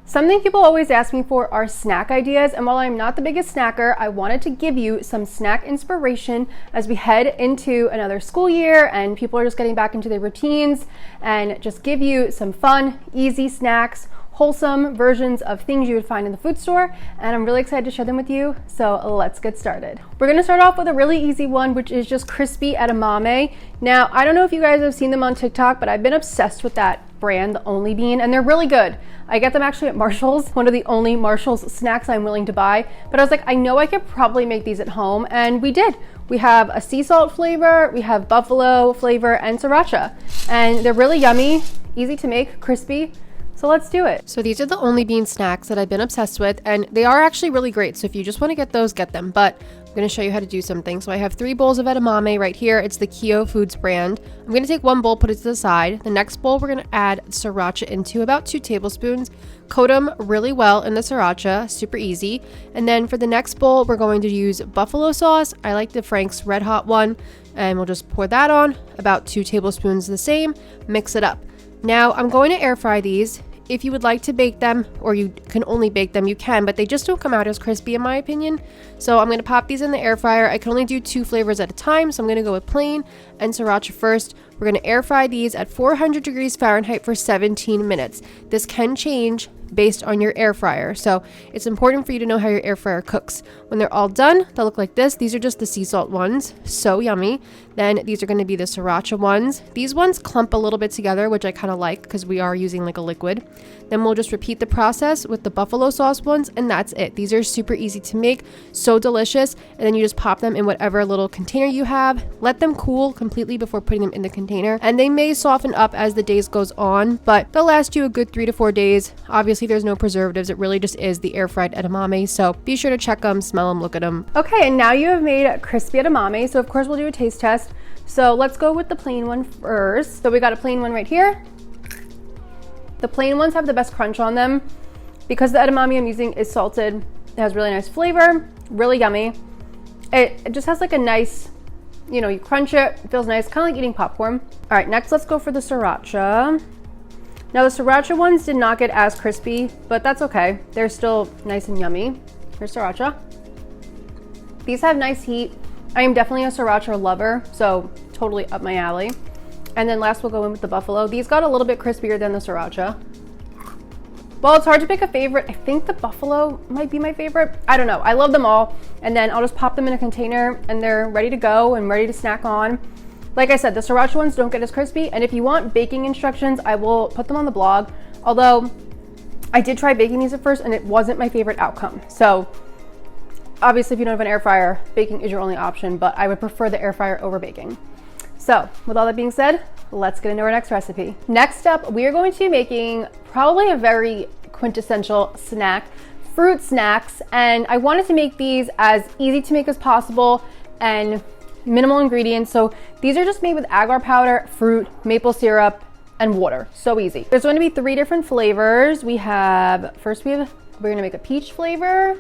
Something people always ask me for are snack ideas, and while I'm not the biggest snacker, I wanted to give you some snack inspiration as we head into another school year and people are just getting back into their routines, and just give you some fun, easy snacks, wholesome versions of things you would find in the food store, and I'm really excited to share them with you, so let's get started. We're gonna start off with a really easy one, which is just crispy edamame. Now, I don't know if you guys have seen them on TikTok, but I've been obsessed with that brand, the Only Bean, and they're really good. I get them actually at Marshall's, one of the only Marshall's snacks I'm willing to buy, but I was like, I know I could probably make these at home, and we did. We have a sea salt flavor, we have buffalo flavor, and sriracha, and they're really yummy, easy to make, crispy. So let's do it. So these are the Only Bean snacks that I've been obsessed with, and they are actually really great. So if you just want to get those, get them. But I'm going to show you how to do something. So I have 3 bowls of edamame right here. It's the Keo Foods brand. I'm going to take 1 bowl, put it to the side. The next bowl, we're going to add sriracha into about 2 tablespoons. Coat them really well in the sriracha, super easy. And then for the next bowl, we're going to use buffalo sauce. I like the Frank's Red Hot one, and we'll just pour that on, about 2 tablespoons the same, mix it up. Now I'm going to air fry these. If you would like to bake them, or you can only bake them, you can, but they just don't come out as crispy in my opinion. So I'm going to pop these in the air fryer. I can only do 2 flavors at a time, so I'm going to go with plain and sriracha first. We're going to air fry these at 400 degrees Fahrenheit for 17 minutes. This can change based on your air fryer, so it's important for you to know how your air fryer cooks. When they're all done, they'll look like this. These are just the sea salt ones, so yummy. Then these are going to be the sriracha ones. These ones clump a little bit together, which I kind of like because we are using like a liquid. Then we'll just repeat the process with the buffalo sauce ones, and that's it. These are super easy to make, so delicious, and then you just pop them in whatever little container you have. Let them cool completely before putting them in the container, and they may soften up as the days goes on, but they'll last you a good 3 to 4 days. Obviously there's no preservatives, it really just is the air fried edamame, so be sure to check them, smell them, look at them. Okay, and now you have made crispy edamame, so of course we'll do a taste test. So let's go with the plain one first. So we got a plain one right here. The plain ones have the best crunch on them because the edamame I'm using is salted. It has really nice flavor, really yummy. It just has like a nice, you know, you crunch it, it feels nice, kind of like eating popcorn. All right, next let's go for the sriracha. Now the sriracha ones did not get as crispy, but that's okay. They're still nice and yummy. Here's sriracha. These have nice heat. I am definitely a sriracha lover, so totally up my alley. And then last we'll go in with the buffalo. These got a little bit crispier than the sriracha. Well, it's hard to pick a favorite. I think the buffalo might be my favorite. I don't know. I love them all. And then I'll just pop them in a container and they're ready to go and ready to snack on. Like I said, the sriracha ones don't get as crispy. And if you want baking instructions, I will put them on the blog. Although I did try baking these at first and it wasn't my favorite outcome. So obviously if you don't have an air fryer, baking is your only option, but I would prefer the air fryer over baking. So with all that being said, let's get into our next recipe. Next up, we are going to be making probably a very quintessential snack, fruit snacks. And I wanted to make these as easy to make as possible and minimal ingredients. So these are just made with agar powder, fruit, maple syrup, and water. So easy. There's going to be 3 different flavors. We're going to make a peach flavor,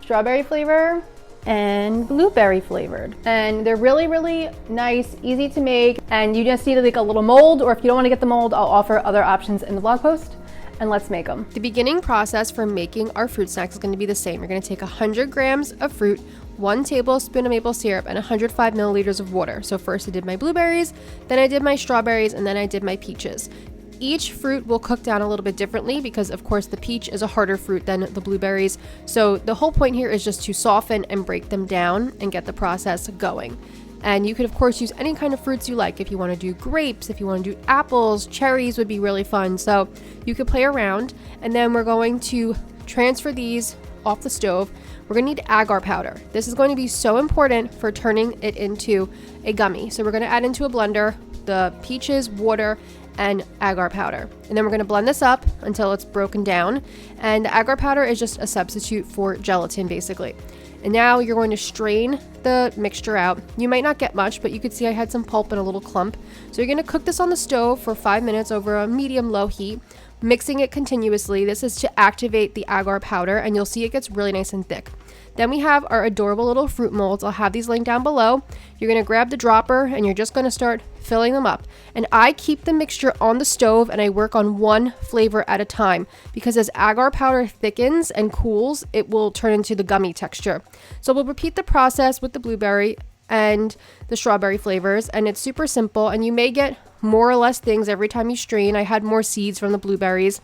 strawberry flavor, and blueberry flavored. And they're really, really nice, easy to make. And you just need like a little mold, or if you don't want to get the mold, I'll offer other options in the blog post. And let's make them. The beginning process for making our fruit snacks is going to be the same. You're going to take 100 grams of fruit, 1 tablespoon of maple syrup, and 105 milliliters of water. So first I did my blueberries, then I did my strawberries, and then I did my peaches. Each fruit will cook down a little bit differently because of course the peach is a harder fruit than the blueberries. So the whole point here is just to soften and break them down and get the process going. And you could of course use any kind of fruits you like. If you want to do grapes, if you want to do apples, cherries would be really fun. So you could play around. And then we're going to transfer these off the stove. We're going to need agar powder. This is going to be so important for turning it into a gummy. So we're going to add into a blender the peaches, water, and agar powder. And then we're going to blend this up until it's broken down. And the agar powder is just a substitute for gelatin basically. And now you're going to strain the mixture out. You might not get much, but you could see I had some pulp and a little clump. So you're going to cook this on the stove for 5 minutes over a medium-low heat, mixing it continuously. This is to activate the agar powder, and you'll see it gets really nice and thick. Then we have our adorable little fruit molds. I'll have these linked down below. You're gonna grab the dropper and you're just gonna start filling them up. And I keep the mixture on the stove and I work on one flavor at a time, because as agar powder thickens and cools, it will turn into the gummy texture. So we'll repeat the process with the blueberry and the strawberry flavors, and it's super simple, and you may get more or less things every time you strain. I had more seeds from the blueberries,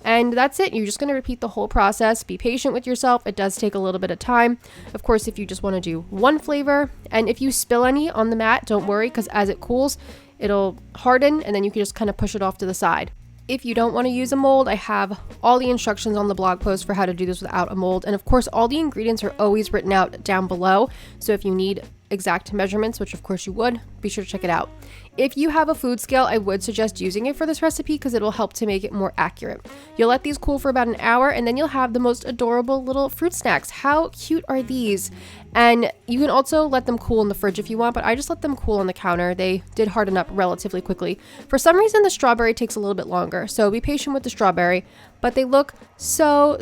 and that's it. You're just going to repeat the whole process. Be patient with yourself. It does take a little bit of time. Of course, if you just want to do one flavor, and if you spill any on the mat, don't worry, because as it cools, it'll harden, and then you can just kind of push it off to the side. If you don't want to use a mold, I have all the instructions on the blog post for how to do this without a mold. And of course, all the ingredients are always written out down below. So if you need exact measurements, which of course you would, be sure to check it out. If you have a food scale, I would suggest using it for this recipe because it will help to make it more accurate. You'll let these cool for about an hour, and then you'll have the most adorable little fruit snacks. How cute are these? And you can also let them cool in the fridge if you want, but I just let them cool on the counter. They did harden up relatively quickly. For some reason, the strawberry takes a little bit longer, so be patient with the strawberry, but they look so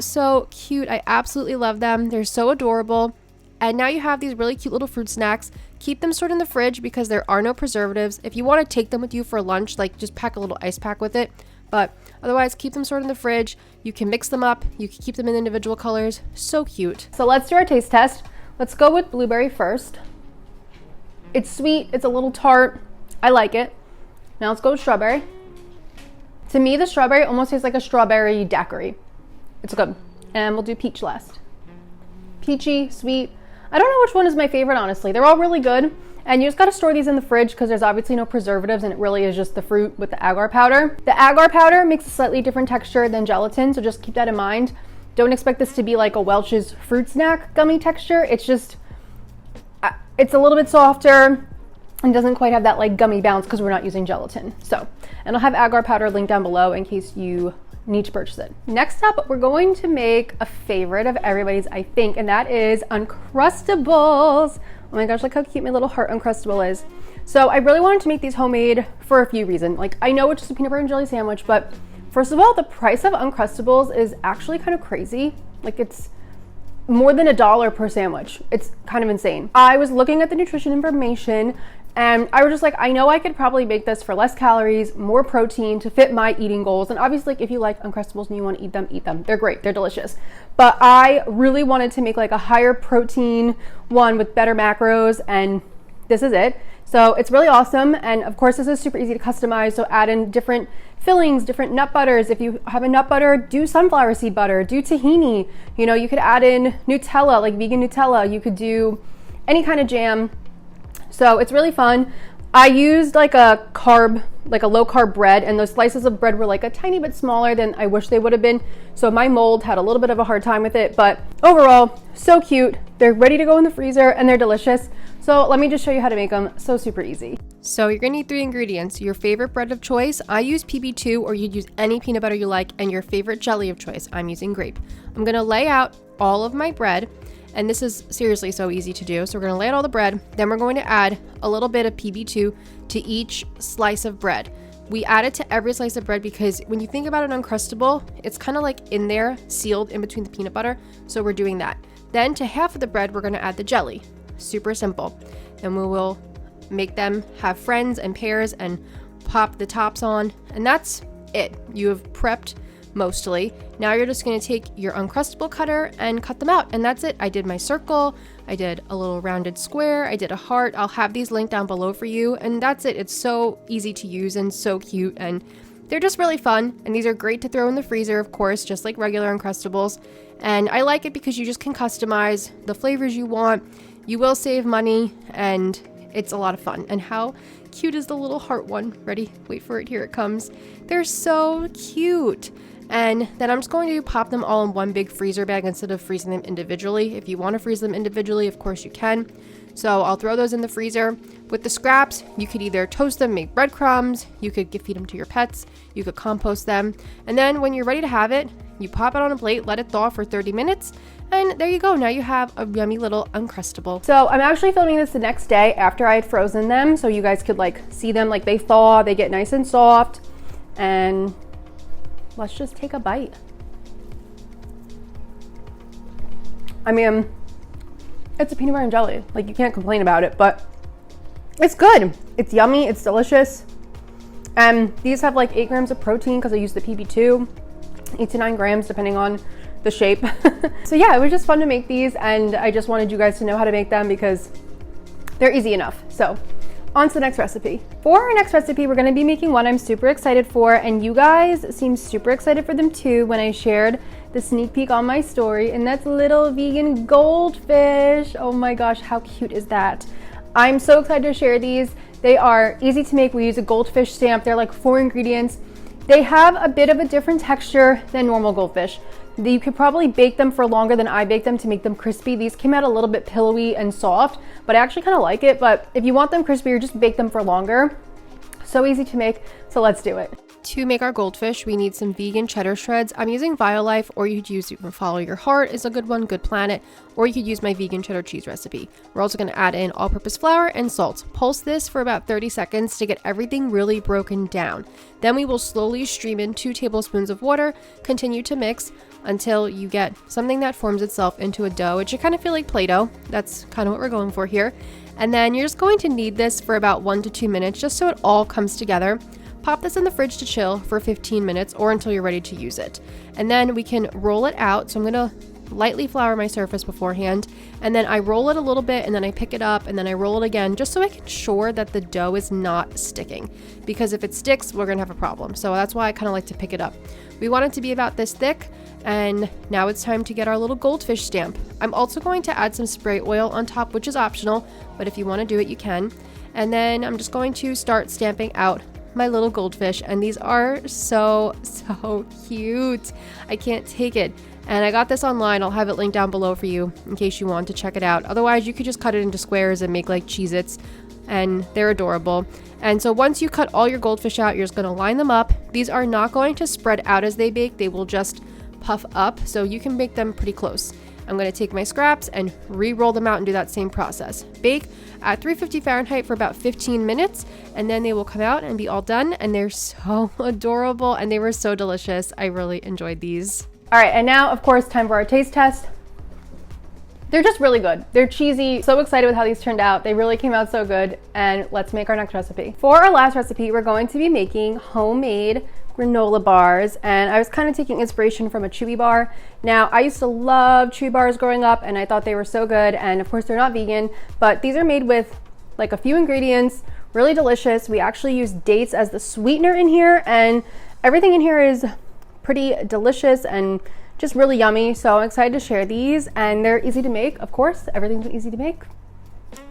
cute. I absolutely love them. They're so adorable. And now you have these really cute little fruit snacks. Keep them stored in the fridge because there are no preservatives. If you want to take them with you for lunch, like just pack a little ice pack with it. But otherwise, keep them stored in the fridge. You can mix them up. You can keep them in individual colors. So cute. So let's do our taste test. Let's go with blueberry first. It's sweet. It's a little tart. I like it. Now let's go with strawberry. To me, the strawberry almost tastes like a strawberry daiquiri. It's good. And we'll do peach last. Peachy, sweet. I don't know which one is my favorite, honestly. They're all really good. And you just got to store these in the fridge because there's obviously no preservatives and it really is just the fruit with the agar powder. The agar powder makes a slightly different texture than gelatin, so just keep that in mind. Don't expect this to be like a Welch's fruit snack gummy texture. It's just, it's a little bit softer and doesn't quite have that like gummy bounce because we're not using gelatin. So, and I'll have agar powder linked down below in case you need to purchase it. Next up, we're going to make a favorite of everybody's, I think, and that is Uncrustables. Oh my gosh, look how cute my little heart Uncrustable is. So I really wanted to make these homemade for a few reasons. Like, I know it's just a peanut butter and jelly sandwich, but first of all, the price of Uncrustables is actually kind of crazy. Like, it's more than $1 per sandwich. It's kind of insane. I was looking at the nutrition information and I was just like, I know I could probably make this for less calories, more protein to fit my eating goals. And obviously, like, if you like Uncrustables and you want to eat them, eat them. They're great. They're delicious. But I really wanted to make like a higher protein one with better macros, and this is it. So it's really awesome. And of course, this is super easy to customize. So add in different fillings, different nut butters. If you have a nut butter, do sunflower seed butter, do tahini. You know, you could add in Nutella, like vegan Nutella. You could do any kind of jam. So it's really fun. I used like a low carb bread, and those slices of bread were like a tiny bit smaller than I wish they would have been. So my mold had a little bit of a hard time with it, but overall, so cute. They're ready to go in the freezer and they're delicious. So let me just show you how to make them. So super easy. So you're gonna need 3 ingredients. Your favorite bread of choice. I use PB2, or you'd use any peanut butter you like, and your favorite jelly of choice. I'm using grape. I'm gonna lay out all of my bread. And this is seriously so easy to do. So we're gonna lay out all the bread. Then we're going to add a little bit of PB2 to each slice of bread. We add it to every slice of bread because when you think about an Uncrustable, it's kind of like in there, sealed in between the peanut butter. So we're doing that. Then to half of the bread, we're gonna add the jelly. Super simple. And we will make them have friends and pairs and pop the tops on. And that's it. You have prepped mostly. Now you're just going to take your Uncrustable cutter and cut them out, and that's it. I did my circle, I did a little rounded square, I did a heart. I'll have these linked down below for you, and that's it. It's so easy to use and so cute, and they're just really fun, and these are great to throw in the freezer, of course, just like regular Uncrustables. And I like it because you just can customize the flavors you want. You will save money, and it's a lot of fun. And how cute is the little heart one? Ready? Wait for it. Here it comes. They're so cute. And then I'm just going to pop them all in one big freezer bag instead of freezing them individually. If you want to freeze them individually, of course you can. So I'll throw those in the freezer. With the scraps, you could either toast them, make breadcrumbs, you could feed them to your pets, you could compost them. And then when you're ready to have it, you pop it on a plate, let it thaw for 30 minutes, and there you go. Now you have a yummy little Uncrustable. So I'm actually filming this the next day after I had frozen them, so you guys could like see them, like they thaw, they get nice and soft, and let's just take a bite. I mean, It's a peanut butter and jelly. Like, you can't complain about it, but it's good. It's yummy, it's delicious. And these have like 8 grams of protein because I use the PB2, 8 to 9 grams depending on the shape. So yeah, it was just fun to make these, and I just wanted you guys to know how to make them because they're easy enough. So on to the next recipe. For our next recipe, we're gonna be making one I'm super excited for, and you guys seem super excited for them too when I shared the sneak peek on my story, and that's little vegan goldfish. Oh my gosh, how cute is that? I'm so excited to share these. They are easy to make. We use a goldfish stamp. They're like 4 ingredients. They have a bit of a different texture than normal goldfish. You could probably bake them for longer than I baked them to make them crispy. These came out a little bit pillowy and soft, but I actually kind of like it. But if you want them crispier, just bake them for longer. So easy to make, so let's do it. To make our goldfish, we need some vegan cheddar shreds. I'm using BioLife, or you could use Follow Your Heart is a good one, Good Planet, or you could use my vegan cheddar cheese recipe. We're also going to add in all-purpose flour and salt. Pulse this for about 30 seconds to get everything really broken down. Then we will slowly stream in 2 tablespoons of water, continue to mix until you get something that forms itself into a dough. It should kind of feel like Play-Doh. That's kind of what we're going for here. And then you're just going to knead this for about 1 to 2 minutes just so it all comes together. Pop this in the fridge to chill for 15 minutes or until you're ready to use it. And then we can roll it out. So I'm going to lightly flour my surface beforehand, and then I roll it a little bit, and then I pick it up, and then I roll it again just so I can ensure that the dough is not sticking, because if it sticks, we're gonna have a problem. So that's why I kind of like to pick it up. We want it to be about this thick, and now it's time to get our little goldfish stamp. I'm also going to add some spray oil on top, which is optional, but if you want to do it, you can. And then I'm just going to start stamping out my little goldfish, and these are so cute. I can't take it. And I got this online. I'll have it linked down below for you in case you want to check it out. Otherwise, you could just cut it into squares and make like Cheez-Its, and they're adorable. And so once you cut all your goldfish out, you're just going to line them up. These are not going to spread out as they bake. They will just puff up, so you can bake them pretty close. I'm going to take my scraps and re-roll them out and do that same process. Bake at 350 Fahrenheit for about 15 minutes, and then they will come out and be all done. And they're so adorable, and they were so delicious. I really enjoyed these. All right, and now, of course, time for our taste test. They're just really good. They're cheesy. So excited with how these turned out. They really came out so good. And let's make our next recipe. For our last recipe, we're going to be making homemade granola bars, and I was kind of taking inspiration from a Chewy bar. Now, I used to love Chewy bars growing up, and I thought they were so good, and of course they're not vegan, but these are made with like a few ingredients, really delicious. We actually use dates as the sweetener in here, and everything in here is pretty delicious and just really yummy. So I'm excited to share these, and they're easy to make. Of course, everything's easy to make.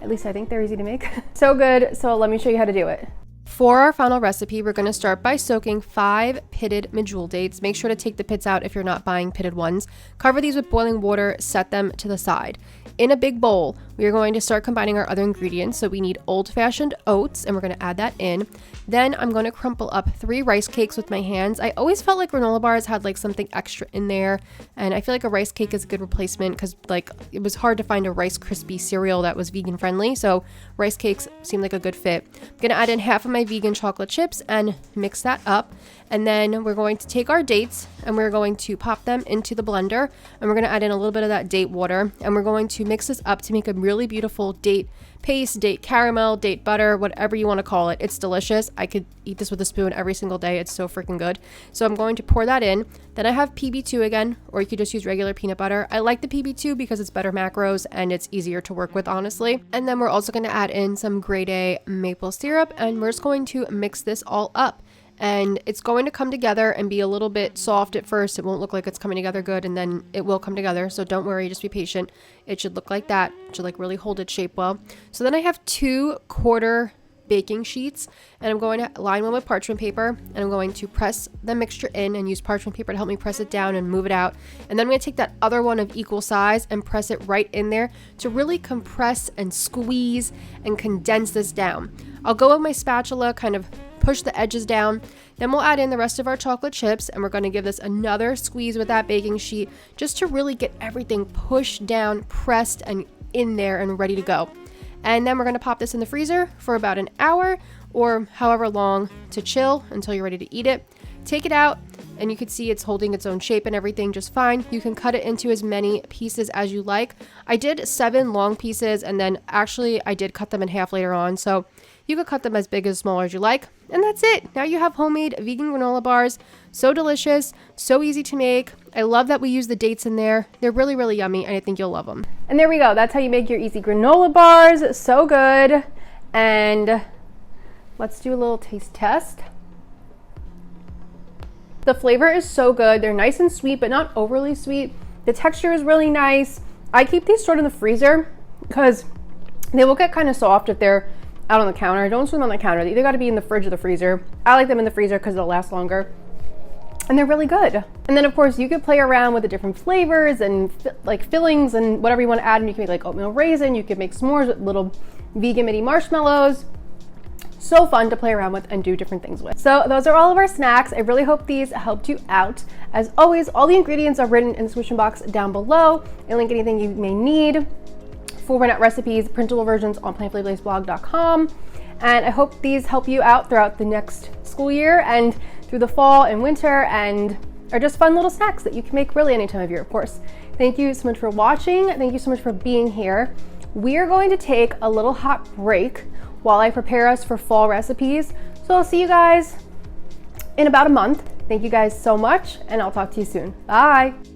At least I think they're easy to make. So good. So let me show you how to do it. For our final recipe, we're going to start by soaking 5 pitted medjool dates. Make sure to take the pits out if you're not buying pitted ones. Cover these with boiling water, set them to the side. In a big bowl, we are going to start combining our other ingredients. So we need old-fashioned oats, and we're going to add that in. Then I'm going to crumple up 3 rice cakes with my hands. I always felt like granola bars had like something extra in there, and I feel like a rice cake is a good replacement because like it was hard to find a Rice Krispie cereal that was vegan friendly, so rice cakes seemed like a good fit. I'm going to add in half of my vegan chocolate chips and mix that up. And then we're going to take our dates and we're going to pop them into the blender, and we're going to add in a little bit of that date water, and we're going to mix this up to make a really beautiful date paste, date caramel, date butter, whatever you want to call it. It's delicious. I could eat this with a spoon every single day. It's so freaking good. So I'm going to pour that in. Then I have PB2 again, or you could just use regular peanut butter. I like the PB2 because it's better macros and it's easier to work with, honestly. And then we're also going to add in some grade A maple syrup, and we're just going to mix this all up. And it's going to come together and be a little bit soft at first. It won't look like it's coming together good, and then it will come together. So don't worry, just be patient. It should look like that. It should like really hold its shape well. So then I have 2 quarter baking sheets, and I'm going to line one with parchment paper, and I'm going to press the mixture in and use parchment paper to help me press it down and move it out. And then I'm going to take that other one of equal size and press it right in there to really compress and squeeze and condense this down. I'll go with my spatula, kind of push the edges down. Then we'll add in the rest of our chocolate chips, and we're going to give this another squeeze with that baking sheet just to really get everything pushed down, pressed, and in there and ready to go. And then we're going to pop this in the freezer for about an hour or however long to chill until you're ready to eat it. Take it out, and you can see it's holding its own shape and everything just fine. You can cut it into as many pieces as you like. I did 7 long pieces, and then actually I did cut them in half later on, so you could cut them as big as small as you like. And that's it. Now you have homemade vegan granola bars. So delicious, so easy to make. I love that we use the dates in there. They're really, really yummy, and I think you'll love them. And there we go. That's how you make your easy granola bars. So good. And let's do a little taste test. The flavor is so good. They're nice and sweet, but not overly sweet. The texture is really nice. I keep these stored in the freezer because they will get kind of soft if they're out on the counter. Don't store them on the counter. They either got to be in the fridge or the freezer. I like them in the freezer because they'll last longer. And they're really good. And then of course you could play around with the different flavors and like fillings and whatever you want to add. And you can make like oatmeal raisin. You could make s'mores with little vegan mini marshmallows. So fun to play around with and do different things with. So those are all of our snacks. I really hope these helped you out. As always, all the ingredients are written in the description box down below. And link anything you may need. 4-minute recipes, printable versions on planfullyblazedblog.com. And I hope these help you out throughout the next school year and through the fall and winter, and are just fun little snacks that you can make really any time of year, of course. Thank you so much for watching. Thank you so much for being here. We are going to take a little hot break while I prepare us for fall recipes. So I'll see you guys in about a month. Thank you guys so much, and I'll talk to you soon. Bye.